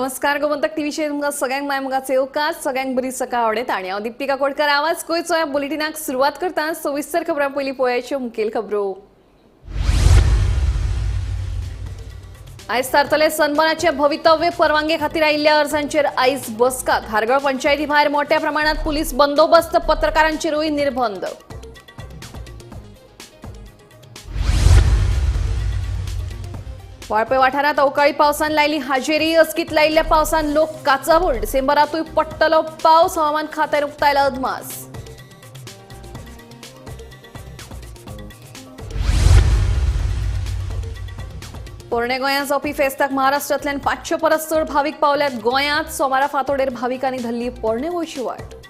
नमस्कार गोमंतक टीव्हीचे तुमकां सगळ्यांक मायमुगाचे येवकार सगळ्यांक बरी सकाळ आवडेत आणि हांव दीप्तिका कोडकर आवाज गोंयचो ह्या बुलेटिनाक सुरवात करता। सविस्तर खबरां पयलीं पळोवयाच्यो मुखेल खबरो। आयज थारतले सन्मानाचे भवितव्य परवानगे खातीर आयिल्ल्या अर्जांचेर आयज बसका। धारगळ पंचायती भायर मोठ्या प्रमाणात पुलीस बंदोबस्त, पत्रकारांचेरूय निर्बंध। वाळपय वाठारांत अवकाळी पावसान लायली हाजेरी। अचकीत लायिल्ल्या पावसान लोक काचावळ। डिसेंबरांतूय पडटलो पावस, हवामान खात्यान उक्तायला अदमास। पोरणे गोंयांत जावपी फेस्ताक महाराष्ट्रांतल्यान 500 परस चड भावीक पावल्यात गोंयांत। सोमारा फांतोडेर भाविकांनी धरली पोरणे गोंयची वाट।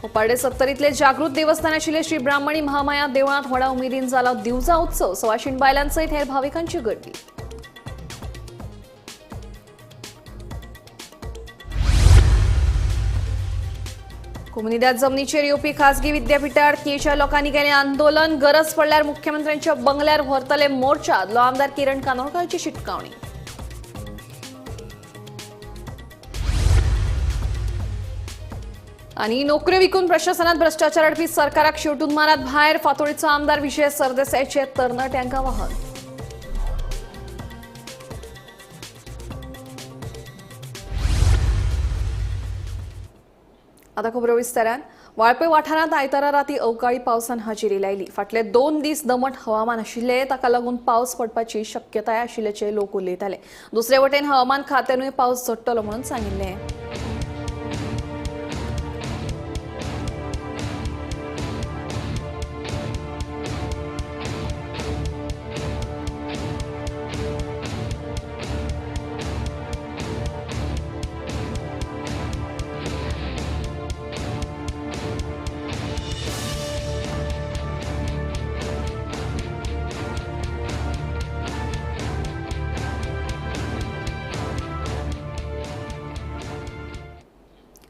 कोपाडे 70तले जागृत देवस्थान आशिल्ले श्री ब्राह्मणी महामाया देवळांत व्हडा उमेदीन जालो दिवजा उत्सव। सवाशीण बायलांसयत हेर भाविकांची गर्दी। कोमुनिदाद जमनीचेर येवपी खासगी विद्यापीठार तियेच्या लोकांनी केलें आंदोलन। गरज पडल्यार मुख्यमंत्र्यांच्या बंगल्यार व्हरतले मोर्चा। आदलो आमदार किरण कानोळकाराची शिटकावणी। आणि नोकऱ्यो विकून प्रशासनात भ्रष्टाचार हाडपी सरकाराक शेवटून मारात भायर। फांतोडेचो आमदार विजय सरदेसायाचे तरणाट्यांक आवाहन। आता खबरो विस्तारान। वाळपय वाठारांत आयतारा राती अवकाळी पावसान हाजेरी लायली। फाटले 2 दीस दमट हवामान आशिल्ले, ताका लागून पावस पडपाची शक्यताय आशिल्ल्याचे लोक उलयताले। दुसरे वटेन हवामान खात्यानूय पावस झडटलो म्हणून सांगिल्ले।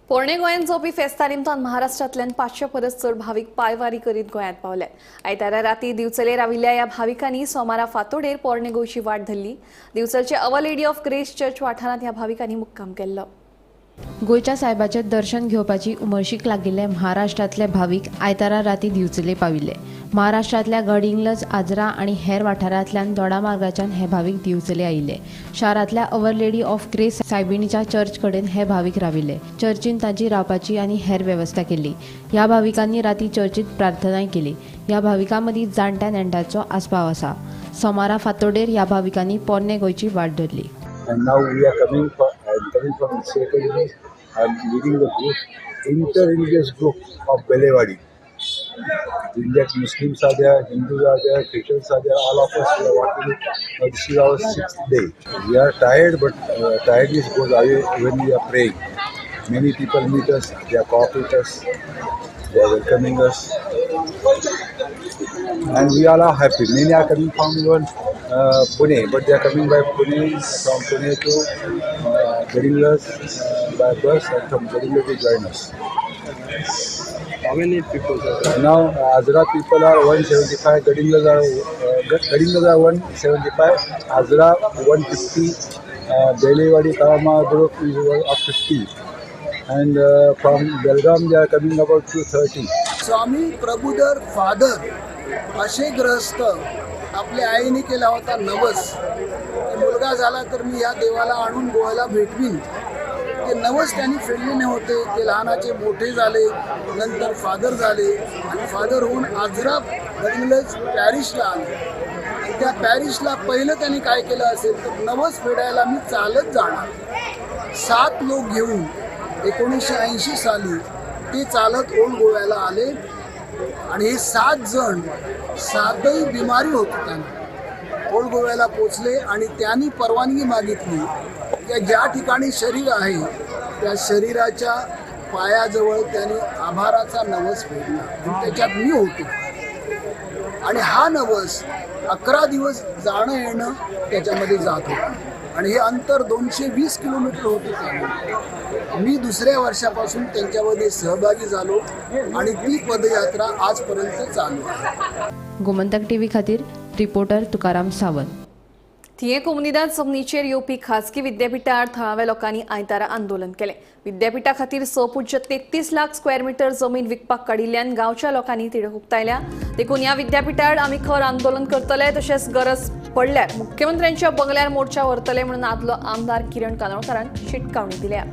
पोरणे गोंयांत जावपी फेस्ता निमतान महाराष्ट्रांतल्यान 500 परस चड भावीक पायवारी करीत गोंयांत पावले। आयतारा राती दिवचलेर राविल्ल्या ह्या भाविकांनी सोमारा फांतोडेर पोरणे गोंयची वाट धरली। दिवचलचे our lady of grace church वाठारांत ह्या भाविकांनी मुक्काम केल्लो। गोंयच्या सायबाचे दर्शन घेवपाची उमळशीक लागिल्ले महाराष्ट्रांतले भावीक आयतारा राती दिवचले पाविल्ले। महाराष्ट्रांतल्या गडिंग्लज, आजरा आनी हेर वाठारांतल्यान दोडामार्गाच्यान हे भावीक दिवचले आयिल्ले। शारांतल्या अवर लेडी ऑफ ग्रेस सायबिणीच्या चर्च कडेन हे भावीक राविल्ले। चर्चीन तांची रावपाची आनी हेर वेवस्था केली। ह्या भाविकांनी राती चर्चीत प्रार्थनाय केली। ह्या भाविकां मदीं जाणट्या नेण्ट्यांचो आस्पाव आसा। सोमारा फांतोडेर ह्या भाविकांनी पोरणे गोंयची वाट धरली। And now we are coming from the Secretary. I'm leading the group, inter-religious group of Belewadi. Indian Muslims are there, Hindus are there, Christians are there, all of us are walking. This is our 6th day. We are tired, but tiredness goes away when we are praying. Many people meet us, they are cooperate us, they are welcoming us. And we all are happy. Many are coming from even Pune, but they are coming by Pune, from Pune to Gadinglaz by bus, and from Gadinglaz to join us. How many people are there? Now Azra people are 175, Gadinglaz are 175, Azra 150, Belewadi Karama group is up 50, and from Belgaum they are coming about 230. स्वामी प्रभुदर father असे ग्रस्त आपल्या आईने केला होता नवस की मुलगा झाला तर मी या देवाला आणून गोव्याला भेटवीन। ते नवस त्यांनी फेडलेले होते। ते लहानाचे मोठे झाले, नंतर फादर झाले आणि फादर होऊन आजरा गडिंग्लज पॅरिशला आले। आणि त्या पॅरिशला पहिलं त्यांनी काय केलं असेल तर नवस फेडायला मी चालत जाणार। 7 लोक घेऊन 1980 साली ते चालत ओल्ड गोव्याला आले आणि हे 7 जण 7ही बिमारी होती त्यांना। ओल्ड गोव्याला पोचले आणि त्यांनी परवानगी मागितली की ज्या ठिकाणी शरीर आहे त्या शरीराच्या पायाजवळ त्यांनी आभाराचा नवस फेडला आणि त्याच्यात मी होतो। आणि हा नवस 11 दिवस जाणं येणं त्याच्यामध्ये जात होतं आणि हे अंतर 220 किलोमीटर होते त्यामुळे। मी दुसऱ्या वर्षापासून त्यांच्यामध्ये सहभागी झालो आणि ती पदयात्रा आजपर्यंत चालू आहे. गोमंतक टीव्ही खातीर रिपोर्टर तुकाराम सावंत. थिये कोमुनिदाद जमनीचेर येवपी खाजगी विद्यापिठार थळाव्या लोकांनी आयतारा आंदोलन केले. विद्यापिठा खातीर 6.33 लाख स्क्वेअर मीटर जमीन विकपाक काडिल्ल्यान गांवच्या लोकांनी तिडक उक्तायल्या. देखून ह्या विद्यापिठार आमी खर आंदोलन करतले, तशेंच गरज पडल्यार मुख्यमंत्र्यांच्या बंगल्यार मोर्चा व्हरतले म्हणून आदलो आमदार किरण कानोळकारान शिटकावणी दिल्या.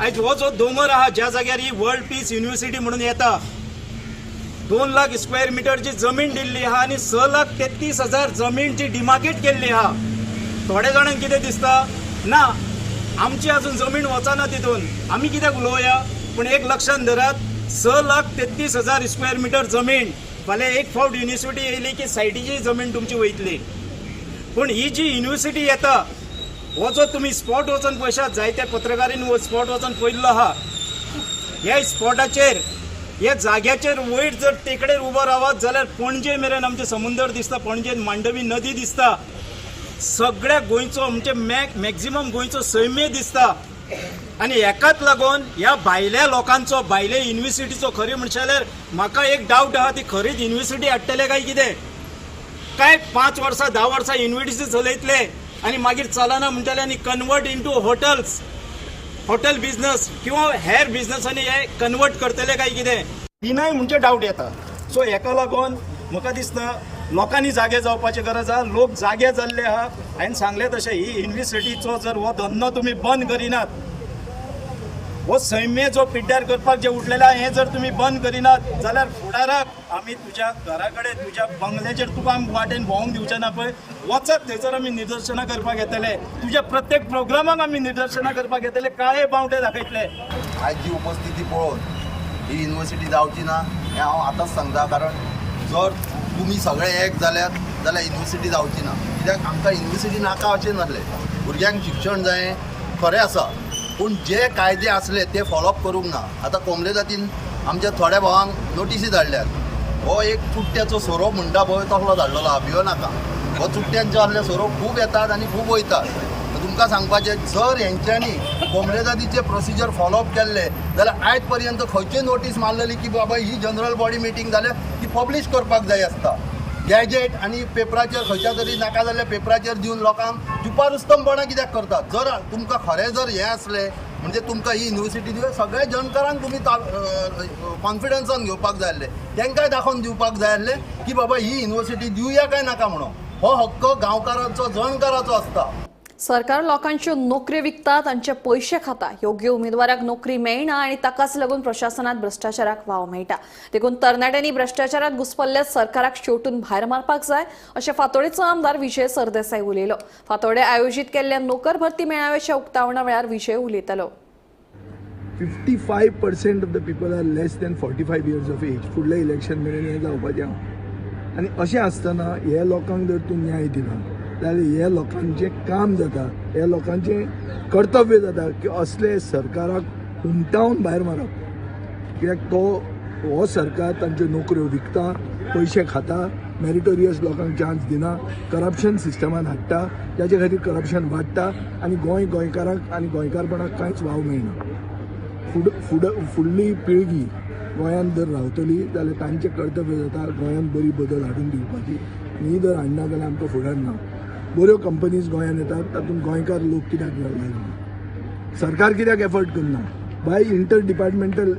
आज हो जो दोंगर आहा ज्या जाग्यार ही वर्ल्ड पीस युनिव्हर्सिटी म्हणून येता, 2 लाख स्क्वेअर मीटरची जमीन दिल्ली आहा आणि 6,33,000 जमीन जी डिमार्केट केल्ली आहा. थोड्या जाणांक कितें दिसता, ना आमची अजून जमीन वचना तितून, आमी कित्याक उलोवया. पण एक लक्षात धरात, 6,33,000 स्क्वेअर मीटर जमीन फाल्यां एक फावट युनिव्हर्सिटी येयली की सायटीची जमीन तुमची वयतली. पण ही जी युनिव्हर्सिटी येता, हो जो तुम्ही स्पॉट वचून पळयशात, जायत्या पत्रकारांनी स्पॉट वचून पळयल्लो आहा. ह्या स्पॉटाचेर, ह्या जाग्याचेर वयर जर टेकडेर उबो रावत जाल्यार पणजे मेरेन आमचे समुद्र दिसता, पणजेन मांडवी नदी दिसता, सगळ्या गोंयचो म्हणजे मॅक्झिमम गोंयचो सैम्य दिसता. आणि हेकाच लागून ह्या भायल्या लोकांचो, भायल्या युनिव्हर्सिटीचो खरी म्हणशे जाल्यार म्हाका एक डावट आहा, ती खरीच युनिव्हर्सिटी हाडटले काय कितें, काय 5 वर्सां 10 वर्सां युनिव्हर्सिटी चलयतले आणि मागीर चलना म्हणटले आनी कन्वर्ट इंटू हॉटेल बिझनस किंवा हेर बिझनसांनी हे कन्वर्ट करतले काय कितें, तिनाय म्हणजे डावट येता. सो हेका लागून म्हाका दिसता लोकांनी जागे जावपाची गरज आहा. लोक जागे जाल्ले आहा. हांवें सांगले तशें ही युनिव्हर्सिटीचो जर हो धंदो तुमी बंद करिनात, हो सैम्य जो पिड्ड्यार करपाक जे उठलेला हे जर तुम्ही बंद करिनात जाल्यार फुडाराक आमी तुज्या घरा कडेन, तुज्या बंगल्याचेर तुका आमी वाटेन भोवंक दिवचे ना पळय, वचत थंयसर आमी निदर्शनां करपाक येतले, तुज्या प्रत्येक प्रोग्रामाक आमी निदर्शनां करपाक येतले, काळे बावटे दाखयतले. आज जी उपस्थिती पळोवन ही युनिव्हर्सिटी जावची ना हें हांव आतांच सांगता. कारण जर तुमी सगळे एक जाल्यात जाल्यार युनिव्हर्सिटी जावची ना. कित्याक आमकां युनिव्हर्सिटी नाका अशें नासलें. भुरग्यांक शिक्षण जाय खरें आसा, पूण जे कायदे आसले ते फॉलोअप करूंक ना. आतां कोंबले जातीन आमच्या थोड्या भावांक नोटीसी धाडल्यात. हो एक चुट्ट्याचो सोरोप म्हणटा पळय तसलो धाडलेलो आहा, भियो नाका. हो चुट्ट्यांचे आसले सोरोप खूब येतात आनी खूब वयतात. तुमकां सांगपाचें, जर हेंच्यांनी कोंबले जातीचे प्रोसिजर फॉलोअप केल्ले जाल्यार आयज पर्यंत खंयची नोटीस मारलेली की बाबा ही जनरल बॉडी मिटींग जाल्यार ती पब्लीश करपाक जाय आसता. गॅजेट आणि पेपराचेर खंयच्या तरी नाका जाल्ल्या पेपराचेर दिवन लोकांक जुपारुस्तमपणां कित्याक करतात. जर तुमकां खरें जर हें असलें म्हणजे तुमकां ही युनिव्हर्सिटी दिवं, सगळ्या जनकारांक तुमी कॉन्फिडन्सान घेवपाक जाय आसलें, तांकांय दाखोवन दिवपाक जाय आसलें की बाबा ही युनिव्हर्सिटी दिवया काय नाका म्हणून. हो हक्क गांवकारांचो, जणकाराचो आसता. सरकार लोकांच्यो नोकऱ्यो विकता, तांचे पयशे खाता. योग्य उमेदवाराक नोकरी मेळना आणि ताकाच लागून प्रशासनात भ्रष्टाचाराक वाव मेळटा. देखून तरणाट्यांनी भ्रष्टाचारात घुसपल्ल्या सरकाराक शेवटून भायर मारपाक जाय, अशें फातोडेचो आमदार विजय सरदेसाय उलयलो. फातोडे आयोजीत केल्ल्या नोकर भरती मेळाव्याच्या उक्तावणा वेळार विजय उलयतालो. 55% of the people are less than 45 years of age. फुडल्या इलेक्शन मेरेन हें जावपाचें. आनी अशें आसतना हे लोकांक जर तूं न्याय दिना जाल्यार हे लोकांचें काम जाता, हे लोकांचें कर्तव्य जाता की असले सरकाराक हुमटावन भायर मारप. कित्याक हो सरकार तांच्यो नोकऱ्यो विकता, पयशे खाता, मेरिटोरियस लोकांक चान्स दिना, करप्शन सिस्टमान हाडटा, त्याचे खातीर करप्शन वाडटा आनी गोंयकारांक आनी गोंयकारपणाक कांयच वाव मेळना. फुडली पिळगी गोंयांत जर रावतली जाल्यार तांचें कर्तव्य जाता गोंयांत बरी बदल हाडून दिवपाची. ही जर हाडना जाल्यार आमकां फुडार ना. बऱ्यो कंपनीज गोंयांत येतात, तातूंत गोंयकार लोक कित्याक लायना? सरकार कित्याक एफर्ट करना? By inter departmental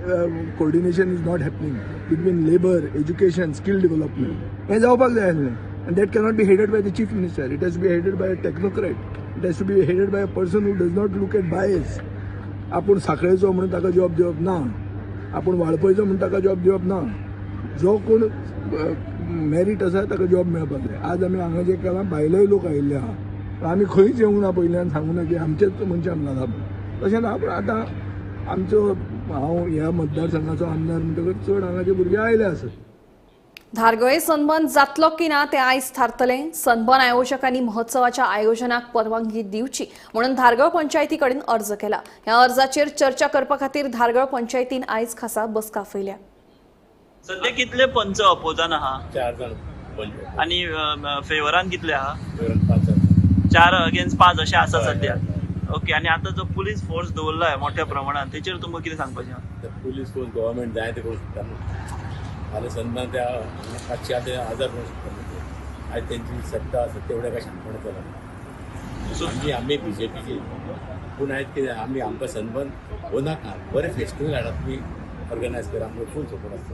coordination is not happening between labour, education, skill development. हें जावपाक जाय आसलें. And that cannot be headed by the chief minister. It has to be headed by a technocrat. It has to be headed by a person who does not look at bias. आपूण साखळेचो म्हणून ताका job दिवप ना, आपूण वाळपयचो म्हणून ताका job दिवप ना. जो कोण मेरीट आसा ताका जॉब मेळपाक जाय. आज आमी हांगा जे केलां भायलेय लोक आयिल्ले आहा, आमी खंयच येवंक ना पयल्यान सांगूं ना की आमचेच मनशाक लागला. तशें ना. पूण आतां आमचो हांव ह्या मतदारसंघाचो आमदार म्हणटकच चड हांगाचे भुरगे आयले आसात. धारगळे सनबर्न जातलो की ना ते आयज थारतले. सनबर्न आयोजकांनी महोत्सवाच्या आयोजनाक परवानगी दिवची म्हणून धारगळ पंचायती कडेन अर्ज केला. ह्या अर्जाचेर चर्चा करपा खातीर धारगळ पंचायतीन आयज खासा बसका आपयल्या. सध्या कितले पंच अपोजान आहा 4 जण आणि फेवरान कितले आहा 5 4 अगेन्स्ट 5 अशें आसा सध्या. ओके. आणि आता जो पुलीस फोर्स दवरलाय मोठ्या प्रमाणात तेचेर तुमकां कितें सांगपाचें? पुलीस फोर्स गव्हर्नमेंट जाय ते करूंक शकता. फाल्यां सन्मान त्या 500 1000 करूंक शकता. आयज तेंची सत्ता आसा तेवढ्या काय शाणपण चलना. आमी BJPची पूण आयज कितें आमकां सन्मान हो नाका. बरें फेस्टिवल हाडा तुमी ऑर्गनायज करा. आमकां फूल सपोर्ट आसता.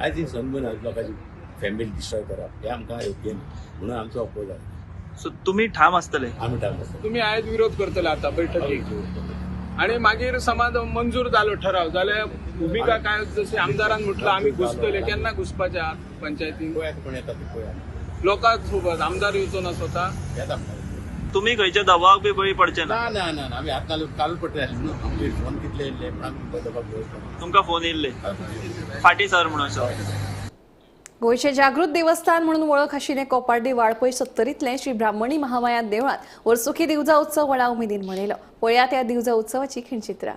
आयज ही सन्मान लोकांची फॅमिली डिस्ट्रॉय करप हें आमकां योग्य न्ही म्हणून आमचो अपोज आसा. सो तुमी ठाम आसतले? आमी ठाम आसता. तुम्ही आयज विरोध करतले आता बैठकीक आणि मागीर समज मंजूर जालो ठराव जाल्यार भूमिका काय जशी आमदारान म्हटलं आम्ही घुसतले केन्ना घुसपाचे आहात पंचायतीन? कोण येता ते पळया. लोकांक सोबत आमदार येवचो ना स्वता. येता तुम्ही खंयच्या दबावाक बी बळी पडचे ना? ना ना ना आमी आतां काल पडटले आसले न्हू. आमचे फोन कितले येयल्ले पण आमी दबाव घेवचो. तुमकां फोन येयल्ले फाटी सर म्हणून सर? गोयचे जागृत देवस्थान म्हणून वळख आशिल्लें कोपार्डे वाळपय 70तलें श्री ब्राह्मणी महामाया देवळात वर्सुकी दिवजा उत्सव व्हडा उमेदीन मनयलो. पळयात ह्या दिवजा उत्सवाची खिणचित्रां.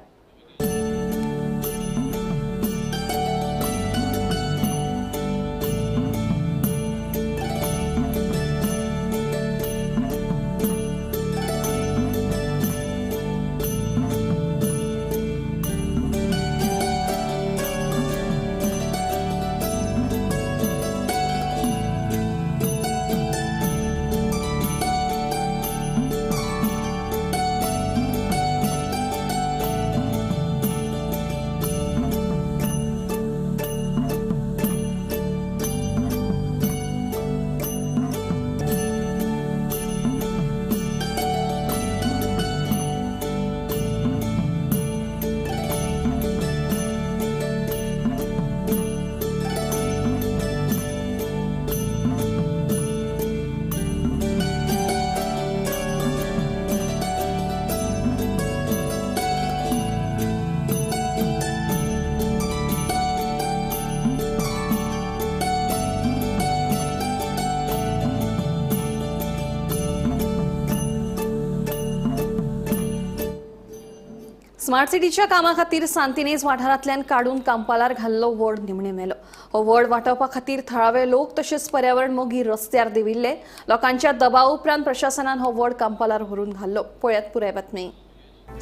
स्मार्ट सिटीच्या कामा खातीर सांतिनेज वाठारांतल्यान काडून कांपालार घाल्लो व्हड निमणे मेलो. हो व्हड वाटावपा खातीर थळावे लोक तशेंच पर्यावरण मोगी रस्त्यार देविल्ले. लोकांच्या दबाव उपरांत प्रशासनान हो व्हड कांपालार व्हरून घाल्लो. पळयात पुराय बातमी.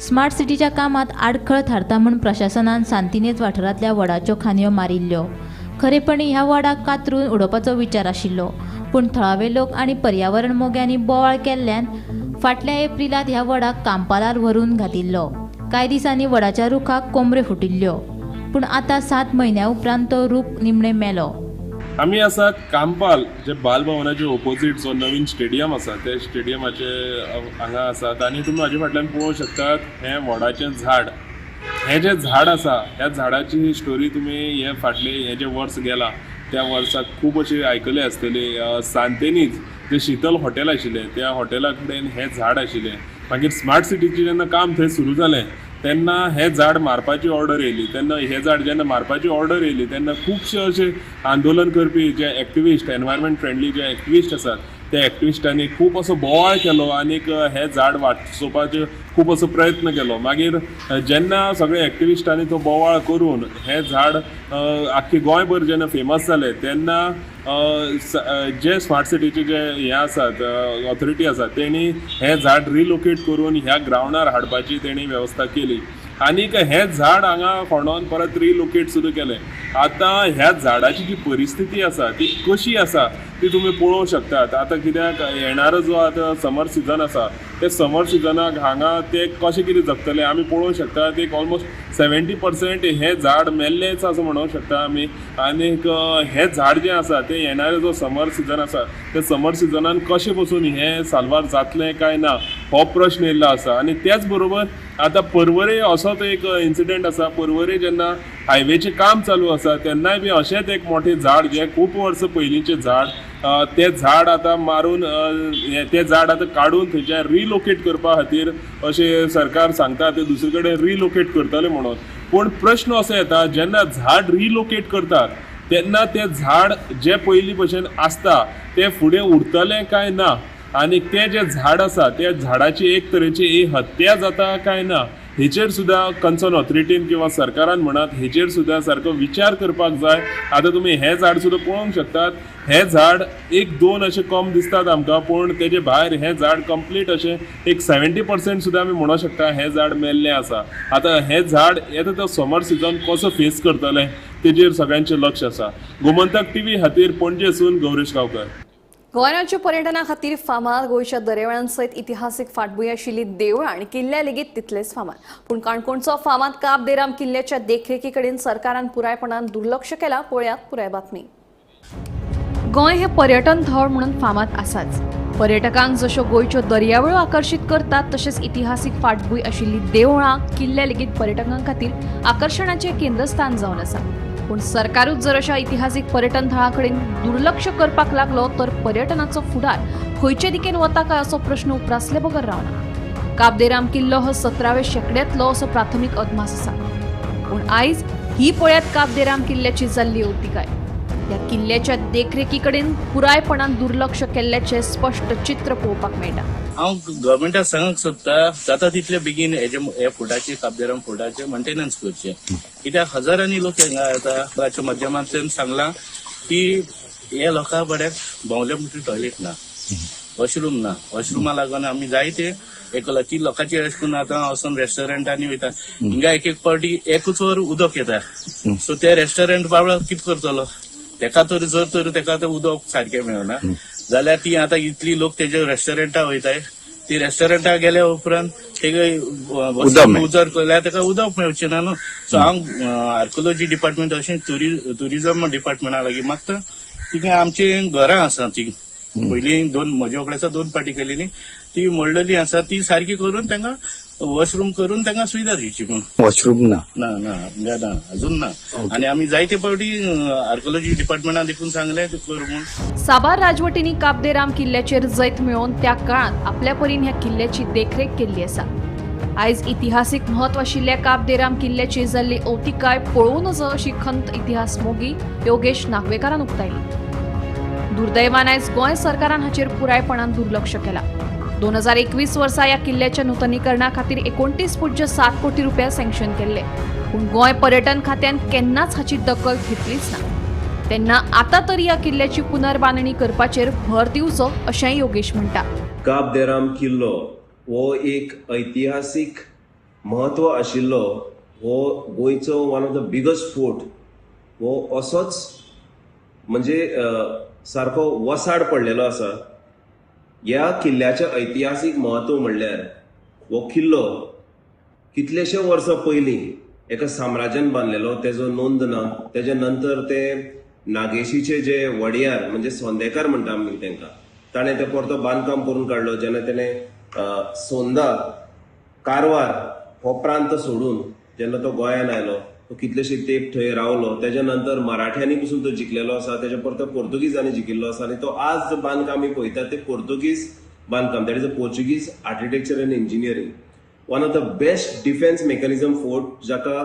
स्मार्ट सिटीच्या कामात आडखळ थारता म्हूण प्रशासनान सांतिनेज वाठारांतल्या वडाच्यो खांदयो मारिल्ल्यो. खरेपणी ह्या वडाक कातरून उडोवपाचो विचार आशिल्लो पूण थळावे लोक आनी पर्यावरण मोग्यांनी बोवाळ केल्ल्यान फाटल्या एप्रिलांत ह्या वडाक कांपालार व्हरून घातिल्लो. कांय दिसांनी वडाच्या रुखाक कोंबऱ्यो फुटिल्ल्यो पूण आतां 7 म्हयन्या उपरांत तो रूख निमणे मेलो. आमी आसा कांपाल जे बालभवनाचे ओपोजीट जो नवीन स्टेडियम आसा ते स्टेडियमाचे हांगा आसात आनी तुमी हाजे फाटल्यान पळोवंक शकतात हें वडाचें झाड. हें जें झाड आसा ह्या झाडाची स्टोरी तुमी हे फाटले हें जें वर्स गेलां त्या वर्साक खूब अशी आयकली आसतली. सांतेनीच जे शीतल हॉटेल आशिल्लें त्या हॉटेला कडेन हें झाड आशिल्लें. मागीर स्मार्ट सिटीचें जेन्ना काम थंय सुरू जालें तेन्ना हें झाड मारपाची ऑर्डर येयली. तेन्ना हें झाड जेन्ना मारपाची ऑर्डर येयली तेन्ना खुबशे अशे आंदोलन करपी जे एक्टिविस्ट एनवायरमेंट फ्रेंडली जे एक्टिविस्ट आसात त्या एक्टिविस्टांनी खूब असो बोवाळ केलो आनीक हें झाड वाचोवपाचो खूब असो प्रयत्न केलो. मागीर जेन्ना सगळे एक्टिविस्टांनी तो बोवाळ करून हें झाड आख्खे गोंयभर जेन्ना फेमस जालें तेन्ना जे स्मार्ट सिटीचे जे हे आसात ऑथॉरिटी आसात तेणी हें झाड रिलोकेट करून ह्या ग्रावंडार हाडपाची तेणी वेवस्था केली आनीक हें झाड हांगा फोंडोवन परत रिलोकेट सुद्दां केलें. आतां ह्या झाडाची जी परिस्थिती आसा ती कशी आसा ती तुमी पळोवंक शकतात. आतां कित्याक येणारो जो आतां समर सिजन आसा ते समर सिजनाक हांगा ते कशें कितें जगतले आमी पळोवंक शकतात. एक ऑलमोस्ट 70% हें झाड मेल्लेंच असं म्हणूंक शकता आमी. आनीक हें झाड जें आसा तें येणारो जो समर सिजन आसा ते समर सिजनान कशें पसून हें साल्वार जातलें काय ना हो प्रश्न येयल्लो आसा. आनी त्याच बरोबर आतां पर्वरे असोच एक इन्सिडेंट आसा. पर्वरे जेन्ना हायवेचें काम चालू आसा तेन्नाय बी अशेंच एक मोठें झाड जें खूब वर्सां पयलींचें झाड तें झाड आतां मारून तें झाड आतां काडून थंयच्यान रिलोकेट करपा खातीर अशें सरकार सांगता ते दुसरे कडेन रिलोकेट करतले म्हणून. पूण प्रश्न असो येता जेन्ना झाड रिलोकेट करतात तेन्ना तें झाड जे पयलीं भशेन आसता तें फुडें उरतलें काय ना, आनी तें जें झाड आसा त्या झाडाची एक तरेची हत्या जाता काय ना हेचेर सुद्दां कन्सर्न ऑथॉरिटीन किंवा सरकारान म्हणत हेचेर सुद्दां सारको विचार करपाक जाय. आतां तुमी हें झाड सुद्दां पळोवंक शकतात. हें झाड 1-2 अशें कम दिसतात आमकां, पूण तेजे भायर हें झाड कंप्लीट अशें एक 70% सुद्दां आमी म्हणूंक शकता हें झाड मेल्लें आसा. आतां हें झाड येता तो समर सिजन कसो फेस करतलें तेजेर सगळ्यांचें लक्ष आसा. गोमंतक टीव्ही खातीर पणजेसून गौरीश गांवकर. गोंय राज्य पर्यटना खातीर फामाद. गोंयच्या दर्यावेळां सयत इतिहासीक फाटभूंय आशिल्ली देवळां आनी किल्ले लेगीत तितलेच फामाद. पूण काणकोणचो फामाद काब दे राम किल्ल्याच्या देखरेखी कडेन सरकारान पुरायपणान दुर्लक्ष केलां. पळयात पुराय बातमी. गोंय हे पर्यटन थळ म्हणून फामाद आसाच. पर्यटकांक जश्यो गोंयच्यो दर्यावेळो आकर्शीत करतात तशेंच इतिहासीक फाटभूंय आशिल्ली देवळां किल्ले लेगीत पर्यटकां खातीर आकर्शणाचें केंद्रस्थान जावन आसा. पूण सरकारूच जर अशा इतिहासीक पर्यटन थळां कडेन दुर्लक्ष करपाक लागलो तर पर्यटनाचो फुडार खंयचे दिकेन वता काय असो प्रश्न उप्रासले बगर रावना. काब दे राम किल्लो हो 17व्या शेंकड्यांतलो असो प्राथमीक अदमास आसा. पूण आयज ही पळयात काब दे राम किल्ल्याची जाल्ली अवतिकाय. ह्या किल्ल्याच्या देखरेखी कडेन पुरायपणान दुर्लक्ष केल्ल्याचें स्पश्ट चित्र पळोवपाक मेळटा. हांव गव्हर्मेंटाक सांगूंक सोदता जाता तितले बेगीन हे फोर्टाचे काब दे राम फोर्टाचे मेंटेनन्स करचे. कित्याक हजारांनी लोक हांगा येता. ताच्या माध्यमांतल्यान सांगलां की हे लोकां बऱ्याक भोंवले म्हणटी टॉयलेट ना, वॉशरूम ना. वॉशरुमा लागून आमी जायते ती लोकांची अशें करून आतां वचून रेस्टॉरंटांनी वयता. हिंगा एक पावटी एकूच वर उदक येता. सो ते रेस्टॉरंट बाबा कितें करतलो? तेका तर तेका उदक सारखें मेळना जाल्यार ती आतां इतली लोक तेजे रेस्टॉरंटा वयताय. ती रेस्टॉरंटा गेल्या उपरांत उजर केल्यार तेका उदक मेळचें ना न्हू. सो हांव आर्कोलॉजी डिपार्टमेंट अशें ट्युरिजम डिपार्टमेंटा लागीं मागता ती आमची घरां आसा ती पयलीं म्हजे कडेन 2 पाटी केलेली ती मोडलेली आसा ती सारकी करून तांकां वॉशरूम करून तांकां सुविधा दिवची. पूण वॉशरूम ना ना अजून ना. आनी आमी जायते फावटी आर्कोलॉजी डिपार्टमेंटान देखून सांगलें कर म्हणून. साबार राजवटींनी काब दे राम किल्ल्याचेर जैत मेळोवन त्या काळात आपल्या परीन ह्या किल्ल्याची देखरेख केल्ली आसा. आयज इतिहासीक म्हत्व आशिल्ल्या काब दे राम किल्ल्याची जाल्ली अवतिकाय पळोवं नजो अशी खंत इतिहास मोगी योगेश नागवेकारान उक्तायली. दुर्दैवान आयज गोंय सरकारान हाचेर पुरायपणान दुर्लक्ष केलां. 2021 वर्सा ह्या किल्ल्याच्या नूतनीकरणा खातीर 29.7 कोटी रुपया सँक्शन केल्ले. पूण गोंय पर्यटन खात्यान केन्नाच हाची दखल घेतलीच ना. तेन्ना आतां तरी ह्या किल्ल्याची पुनर्बांदणी करपाचेर भर दिवचो अशेंय योगेश म्हणटा. काब दे राम किल्लो हो एक ऐतिहासीक महत्व आशिल्लो. हो गोंयचो one of the biggest fort. हो असोच म्हणजे सारको वसाड पडलेलो आसा. ह्या किल्ल्याचें ऐतिहासीक महत्व म्हणल्यार हो किल्लो कितलेशे वर्सां पयलीं एका साम्राज्यान बांदलेलो तेजो नोंद ना. तेजे नंतर ते नागेशीचे जे वडियार म्हणजे सोंदेकार म्हणटा आमी तांकां ताणें ते परतो बांदकाम करून काडलो. जेन्ना तेणें सोंदा कारवार हो प्रांत सोडून जेन्ना तो गोंयान आयलो तो कितलेशे तेंप थंय रावलो. तेज्या नंतर मराठ्यांनी पसून तो जिखलेलो आसा. तेज्या परतो पोर्तुगीजांनी जिखिल्लो आसा. आनी तो आज बांदकाम आमी पळयता ते पोर्तुगीज बांदकाम. That is a Portuguese architecture and engineering. One of the best defence mechanism fort जाका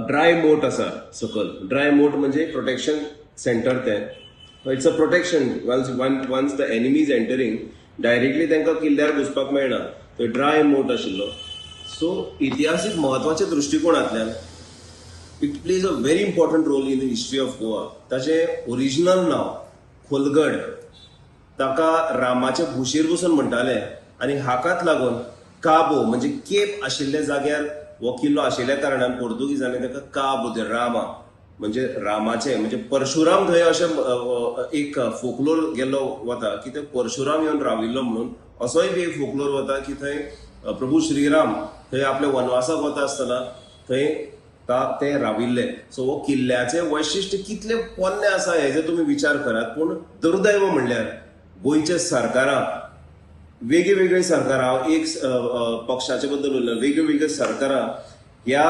ड्राय मोट आसा सकल. ड्राय मोट म्हणजे प्रोटेक्शन सेंटर तें. It's a protection once the enemy is entering directly तांकां किल्ल्यार घुसपाक मेळना. तो ड्राय मोट आशिल्लो. सो इतिहासीक महत्वाच्या दृश्टिकोनांतल्यान it plays a very important role in the history of Goa. ताचें ओरिजिनल नांव खोलगड. ताका रामाचे भुशीर बसून म्हणटाले आनी हाकाच लागून काबो म्हणजे केप आशिल्ल्या जाग्यार हो किल्लो आशिल्ल्या कारणान पोर्तुगीजांनी ताका काबो दे रामा म्हणजे रामाचे म्हणजे परशुराम थंय अशें एक फोकलोर गेल्लो वता की ते परशुराम येवन राविल्लो म्हणून. असोय बी एक फोकलोर वता की थंय प्रभू श्रीराम थंय आपल्या वनवासाक वता आसतना थंय ते राविल्ले. सो हो किल्ल्याचे वैशिश्ट कितले पोन्ने आसा हेजे तुमी विचार करात. पूण दुर्दैव म्हणल्यार गोंयचे सरकारां वेगळी सरकारां हांव एक पक्षाचे बद्दल उलयलो. वेगळी सरकारां ह्या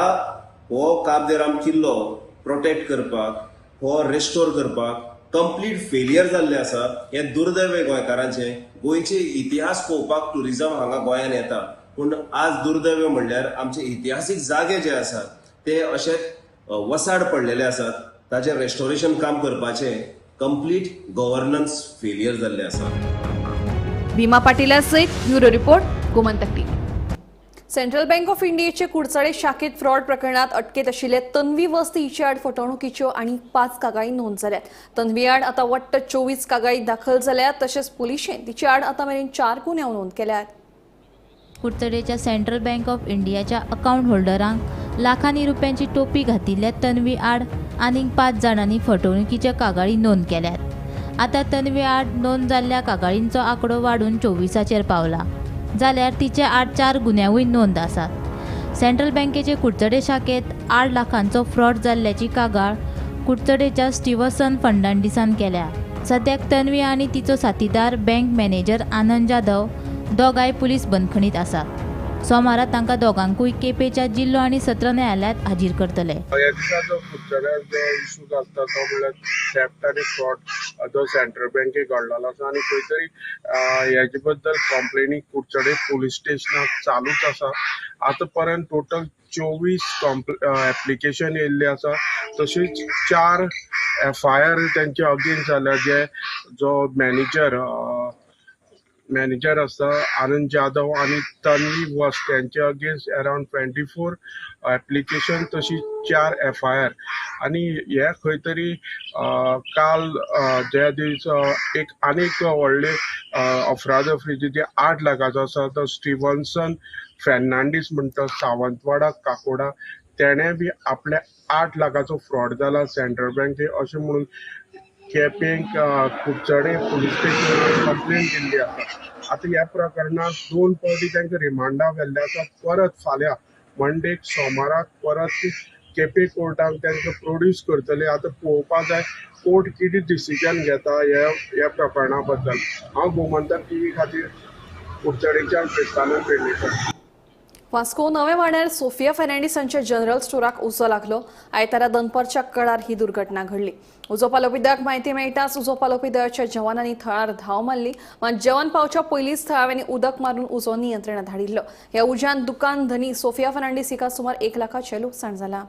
हो काब दे राम किल्लो प्रोटेक्ट करपाक हो रेस्टोर करपाक कंप्लीट फेलियर जाल्ले आसा. हे दुर्दैव गोंयकारांचे. गोंयचे इतिहास पळोवपाक ट्युरिजम हांगा गोंयान येता. पूण आज दुर्दैव म्हणल्यार आमचे इतिहासीक जागे जे आसात ते अशे वसाड पडलेले आसात. ताचें रेस्टोरेशन काम करपाचें कंप्लीट गव्हर्नन्स फेलियर जाल्लें आसा. भीमा पाटीला सयत bureau report Gomantak TV. Central bank of इंडियाचे कुडचडे शाखेत फ्रॉड प्रकरणात अटकेत आशिल्ले तन्वी वस्त हिचे आड फटवणुकीच्यो आनी 5 कागाळी नोंद जाल्यात. तन्वी आड आतां वट्ट 24 कागाळी दाखल जाल्यात. तशेंच पुलिशेन तिचे आड आतां मेरेन 4 गुन्यांव नोंद केल्यात. कुडचडेच्या सेंट्रल बँक ऑफ इंडियाच्या अकाउंट होल्डरांक लाखांनी रुपयांची टोपी घातिल्ल्या तन्वी आड आनीक 5 जाणांनी फटवणुकीच्या कागाळी नोंद केल्यात. आतां तन्वी आड नोंद जाल्ल्या कागाळींचो आंकडो वाडून 24चेर पावला. जाल्यार तिचे आड 4 गुन्यांवूय नोंद आसात. सेंट्रल बँकेचे कुडचडे शाखेत 8 लाखांचो फ्रॉड जाल्ल्याची कागाळ कुडचडेच्या स्टिव्हसन फर्नांडिसान केल्या. सद्याक तन्वी आनी तिचो साथीदार बँक मॅनेजर आनंद जाधव दोगांय पुलीस बंदखणीत आसात. सोमारा तांकां दोगांकूय केपेंच्या जिल्लो आनी सत्र न्यायालयांत हाजीर करतले. ह्या दिसा जो कुडचड्यार जो इशू जाता तो म्हणल्यार थेफ्ट आनी फ्रॉड जो सेंट्रल बँकेक घडलेलो आसा आनी खंय तरी हेजे बद्दल कंप्लेनी कुडचडे पुलीस स्टेशनाक चालूच आसा. आतां पर्यंत टोटल 24 एप्लिकेशन येयल्ली आसा. तशीच 4 FIR तेंचे अगेन्स्ट जाल्या. जे जो मॅनेजर आसा आनंद जाधव आणि तन्वी वस्त यांचे अगेन्स्ट अराउंड 24 एप्लिकेशन तशी 4 FIR आणि हे खंय तरी काल ज्या दीस एक आनीक व्हडले अफरादफरी जे 8 लाखाचो आसा तो स्टिव्हन्सन फर्नांडीस म्हणटा सावंतवाडा काकोडा तेणे बी आपल्या 8 लाखाचो फ्रॉड जाला सेंट्रल बँके अशें म्हणून केपेंक कुडचडे पुलीस स्टेशन कंप्लेन केल्ली आसा. आतां ह्या प्रकरणात 2 फावटी तांकां रिमांडाक व्हेल्ले आसा. परत फाल्यां मंडेक सोमाराक परत केपें कोर्टाक तांकां प्रोड्यूस करतले. आतां पळोवपाक जाय कोर्ट कितें डिसिजन घेता ह्या प्रकरणा बद्दल. हांव गोमंतक TV खातीर कुडचडेच्यान क्रिस्तानंद पेडणेकर. वास्को नवे वाड्यार सोफिया फर्नांडीसांच्या जनरल स्टोराक उजो लागलो. आयतारा दनपारच्या काळार ही दुर्घटना घडली. उजो पालोवपी दळाक म्हायती मेळटाच उजो पालोवपी दळाच्या जवानांनी थळार धांव मारली. मात जवान पावच्या पयलींच थळाव्यांनी उदक मारून उजो नियंत्रणात हाडिल्लो. ह्या उज्यान दुकान धनी सोफिया फर्नांडीस हिका सुमार 1 लाखाचें लुकसाण जालां.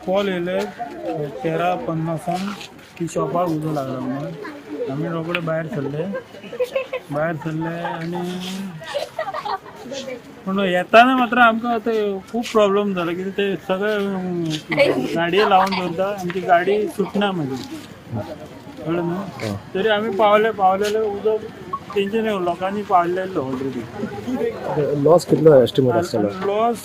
कॉल येयले 13:50 की शॉपाक उजो लागला म्हणून आमी रोखडे भायर सरले आनी पूण येताना मात्र आमकां आतां खूब प्रॉब्लेम जाला. कितें ते सगळे गाडये लावन दवरता आमची गाडी सुटना म्हजी कळ्ळें न्हू. तरी आमी पावलेले उदक तेंचे लोकांनी पाडलेलो ऑलरेडी. लॉस कितलो एस्टिमेट आसतलो? लॉस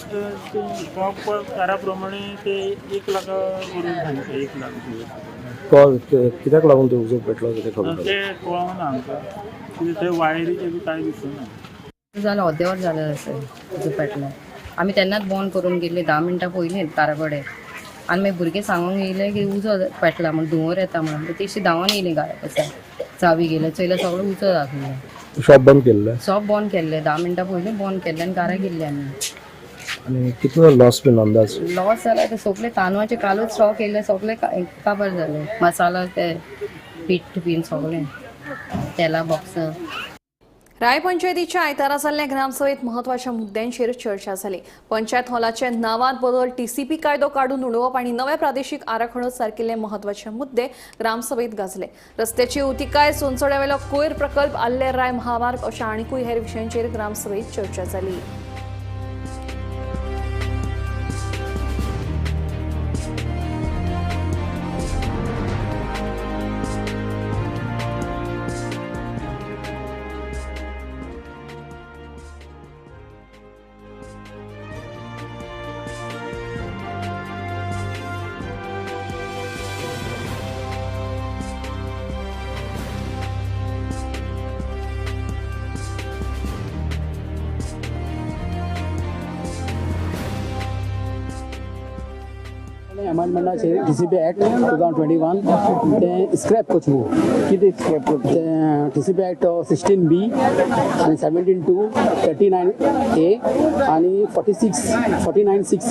शारा प्रमाणे ते 1 लाख वरून सांगता 1 लाख. कित्याक लागून ते उजो पेटलो कितें खबर? ते कळना आमकां. कितें ते वायरीचे बी कांय दिसना. जालें अर्देवर जालें अशें उजो पेटलो. आमी तेन्नाच बंद करून गेल्ले 10 मिनटां पयलीं तारा कडेन आनी मागीर भुरगे सांगूंक येयले की उजो पेटला म्हण धुंवर येता म्हणून. तेशी धांवन येयली गाय चावी गेले चयल्या सगळें उजो दाखयलें. शॉप बंद केल्ले? शॉप बंद केल्ले 10 मिनटां पयलीं बंद केल्ले आनी घरा गेल्ले आमी. आनी कितलो लॉस बीन अंदाज? लॉस जाला ते सगळे तांदळाचे कालूच स्टॉक येयले सगळे काबार जाले. मसाला ते पीठ बीन सगळें तेला बॉक्स. राय पंचायतीच्या आयतारा जाल्ल्या ग्रामसभेत महत्वाच्या मुद्द्यांचेर चर्चा जाली. पंचायत हॉलाचे नांवांत बदल TCP कायदो काडून उडोवप आनी नवे प्रादेशीक आराखडो सारकिल्ले महत्वाचे मुद्दे ग्रामसभेत गाजले. रस्त्याची उतिकाय सोनसोड्यावेलो कोयर प्रकल्प आल्ले राय महामार्ग अशा आनीकूय हेर विशयांचेर ग्रामसभेत चर्चा जाली. अमेंडमेंटाचे TCP ऍक्ट 2021 ते स्क्रॅप करचो. किती स्क्रॅप करचो? TCP ऍक्ट 16B आणि 17(2), 39A आणि 49(6)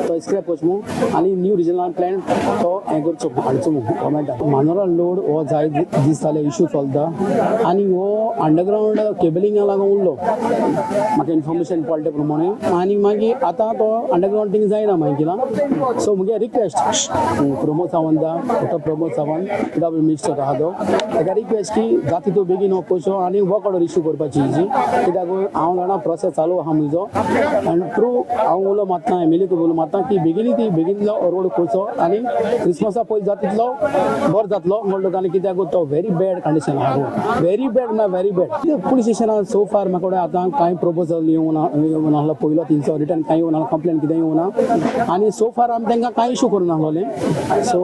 तो स्क्रॅप करचो आणि न्यू रिजनल प्लॅन तो हें करचो हाडचो गव्हर्मेंटाक. मानोरा लोड हो जाय दीस जाले इश्यू चलता आणि हो अंडरग्राउंड केबलिंगाक लागून उरलो म्हाका इन्फॉर्मेशन पडले प्रमाणे. आणि मागीर आतां तो अंडरग्राउंड थिंग जायना मागीर. सो मुगे रिक्वेस्ट प्रमोद सावंत कित्याक मिनिस्टर आहा तो, ताका रिक्वेस्ट की जाता तितू बेगीन हो पयसो आनी वर्क ऑर्डर इश्यू करपाची हेजी. कित्याक हांव जाणा प्रोसेस चालू आहा म्हजो आनी ट्रू हांव उलो मारता MLA उलो मारता की बेगीन रोड पयसो आनी क्रिसमसा पयलीं जाता तितलो बरो जातलो म्हणलो. आनी कित्याक तो व्हेरी बॅड कंडिशन आहा रोड, व्हेरी बॅड ना व्हेरी बॅड. पुलीस स्टेशनान सो फार म्हाका कडेन आतां कांय प्रपोजल येवना आहलो. पयलो तेंचो रिटर्न कांय येवना, कंप्लेन कितें येवना आनी सो फार आमी तांकां कांय इश्यू करूं नाहलोलें. सो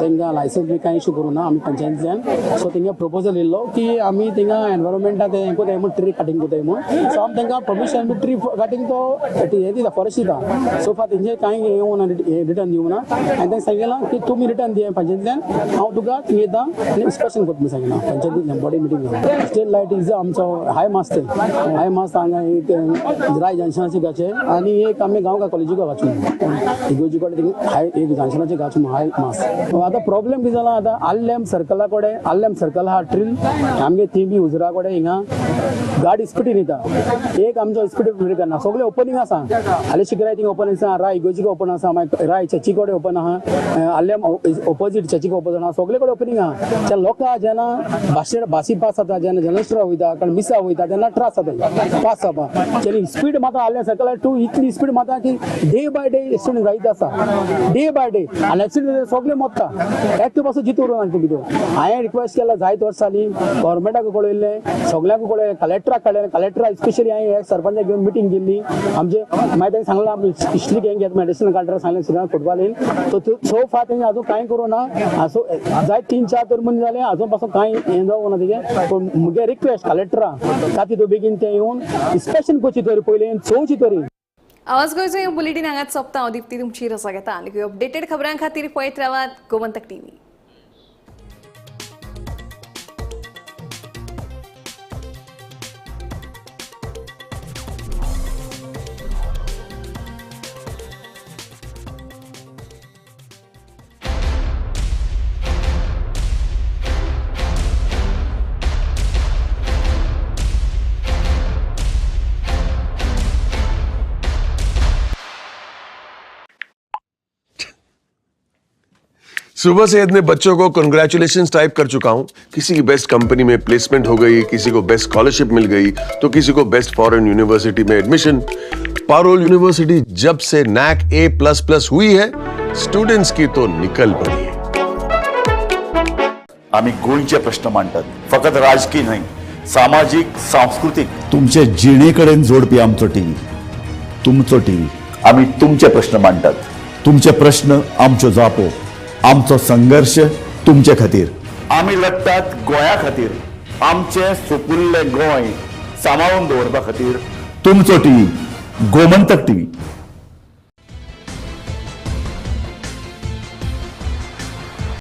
तांकां लायसन्स बी कांय इश्यू करूं ना आमी पंचायतींतल्यान. सो तांकां प्रपोजल येयल्लो की आमी तांकां एनवायरमेंटाक हें कोताय म्हूण ट्री काटींग कोताय म्हूण. सो आमी तांकां परमिशन बी ट्री काटींग तो हें दिता फॉरेस्ट दिता. सो फार तेंचे कांय येवना रिटर्न दिवना आनी तांकां सांगलां की तुमी रिटर्न दिया पंचायतींतल्यान, हांव तुका येता आनी इन्स्पेक्शन करता म्हूण सांगलां पंचायतींतल्यान बॉडी मिटींग. स्टेट लायटीचो आमचो हाय मास्ट हांगा एक राय जंक्शनाचे गाचे आनी एक आमी गांवकार कॉलेजीक गाचो इगोजी कडेन हाय एक जंक्शनाचे गाचो हाय मास्ट. आतां प्रॉब्लेम कितें जाला आतां आल्लेम सर्कला कडेन आल्लेम सर्कल आहा ट्रील आमगे थंय बी उजरा कडेन हिंगा गाडी स्पिडीन येता. एक आमचो स्पीड ब्रेकर करना, सगळे ओपनिंग आसा. हालीं शिकराय थिंग ओपन आसा, राय इगोजीक ओपन आसा, मागीर राय चर्ची कडेन ओपन आहा, आल्लेम ऑपोजीट चर्चीक ओपन आहा, सगळे कडेन ओपनिंग आहा. त्या लोकां जेन्ना बासी पास जाता जेन्ना जनरल वयता कारण मिसा वयता तेन्ना त्रास जाता पास जावपाक. जेन्ना स्पीड माता आल्लेम सर्कल टू इतली स्पीड माता की डे बाय डे एक्सिडेंट जायत आसा डे बाय डे आनी एक्सिडेंट सगळे मरता. एकटो पासून जितू उरूं भितर. हांवें रिक्वेस्ट केला जायत वर्सां जालीं गव्हर्मेंटाक कळयल्लें, सगळ्यांक कळयलें, कलेक्टराक कळयलें. कलेक्टराक स्पेशली हांवें एक सरपंचाक घेवन मिटींग केल्ली आमचे. मागीर तांणी सांगलां आमी हिस्ट्री गँग घेता मेडिसिनल कलेक्टराक सांगलें श्रीकांत फुटबॉलीन. सो फार तेणी आजून कांय करूं ना. सो जायत 3-4 तर म्हण जालें आजून पासून कांय हें जावं ना तेजें. पूण म्हगे रिक्वेस्ट कलेक्टराक जाता तो बेगीन ते येवन इन्स्पेक्शन करची तरी पयलीं चोवची तरी. आवाज गोंयचो हे बुलेटीन हांगाच सोंपता. हांव दिप्ती तुमची रसा घेता आनी अपडेटेड खबरां खातीर पळयत रावात गोमंतक TV. सुबह से इतने बच्चों को कंग्रेचुलेशंस टाइप कर चुका हूं. किसी की बेस्ट कंपनी में प्लेसमेंट हो गई, किसी को बेस्ट स्कॉलरशिप मिल गई, तो किसी को बेस्ट फॉरेन यूनिवर्सिटी में एडमिशन. पारोल यूनिवर्सिटी जब से NAC A++ हुई है, स्टूडेंट्स की तो निकल पड़ी है. आम्ही गोंयचे प्रश्न मांडतात, फकत राजकीय नाही, सामाजिक सांस्कृतिक. तुमचे जिणेकडेन जोडपी आमचो टीव्ही, तुमचो टीव्ही. आम्ही तुमचे प्रश्न मांडतात, तुमचे प्रश्न आमच्यो जापो, आमचो संघर्ष तुमचे खातीर. आम्ही लढतात गोंया खातीर, आमचे सोपुल्ले गोंय सांबाळून दवरपा खातीर. तुमचो टीव्ही गोमंतक TV.